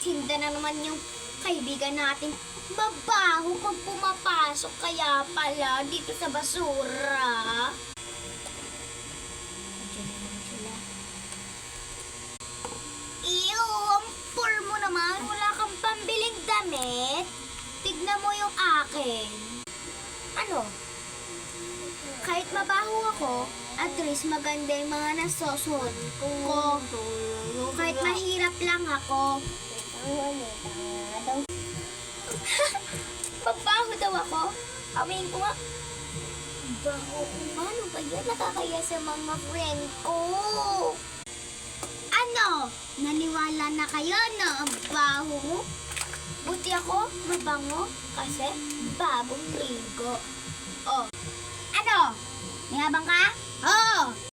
Sinda na naman yung kaibigan natin. Mabaho pag pumapasok, kaya pala dito sa basura. Diyan naman sila. Ew, ang poor mo naman. Wala kang pambiling damit. Tignan mo yung akin. Ano? Kahit mabaho ako, at least maganda yung mga nasusuot ko. Kahit mahirap lang ako. Mabaho daw ako? Amin ko nga. Baho ko. Ano ba yan? Nakakaya sa mga friend ko. Ano? Naniwala na kayo na ang baho mo? Buti ako mabango kasi bagong ligo. Oh. Ano? May habang ka? Oo.